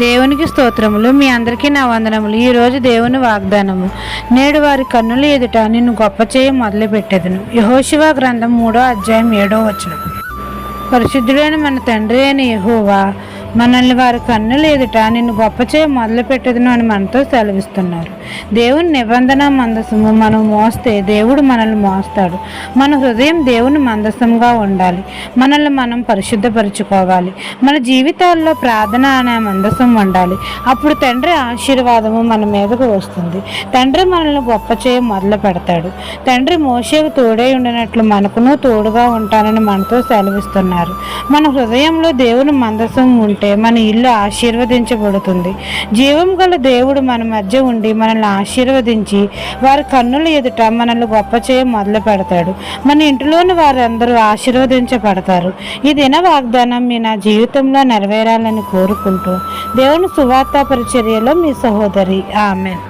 దేవునికి స్తోత్రములు. మీ అందరికీ నా వందనములు. ఈరోజు దేవుని వాగ్దానము. నేడు వారి కన్నుల ఎదుట నిన్ను గొప్ప చేయ మొదలుపెట్టెదను. యెహోషువ గ్రంథం 3వ అధ్యాయం 7వ వచనం. పరిశుద్ధుడైన మన తండ్రి అయిన యెహోవా మనల్ని వారి కన్నుల ఎదుట నిన్ను గొప్ప చేయ మొదలు పెట్టదును అని మనతో సెలవిస్తున్నారు. దేవుని నిబంధన మందసము మనం మోస్తే దేవుడు మనల్ని మోస్తాడు. మన హృదయం దేవుని మందసంగా ఉండాలి. మనల్ని మనం పరిశుద్ధపరచుకోవాలి. మన జీవితాల్లో ప్రార్థన అనే మందసం ఉండాలి. అప్పుడు తండ్రి ఆశీర్వాదము మన మీదకు వస్తుంది. తండ్రి మనల్ని గొప్ప చేయ మొదలు పెడతాడు. తండ్రి మోషేకు తోడై ఉండినట్లు మనకును తోడుగా ఉంటానని మనతో సెలవిస్తున్నారు. మన హృదయంలో దేవుని మందసం ఉంటే మన ఇల్లు ఆశీర్వదించబడుతుంది. జీవం గల దేవుడు మన మధ్య ఉండి మనల్ని ఆశీర్వదించి వారి కన్నుల ఎదుట మనల్ని గొప్ప చేయ మొదలు పెడతాడు. మన ఇంటిలోని వారందరూ ఆశీర్వదించబడతారు. ఈ దిన వాగ్దానం మీ నా జీవితంలో నెరవేరాలని కోరుకుంటూ దేవుని సువార్త పరిచర్యలో మీ సహోదరి. ఆమెన్.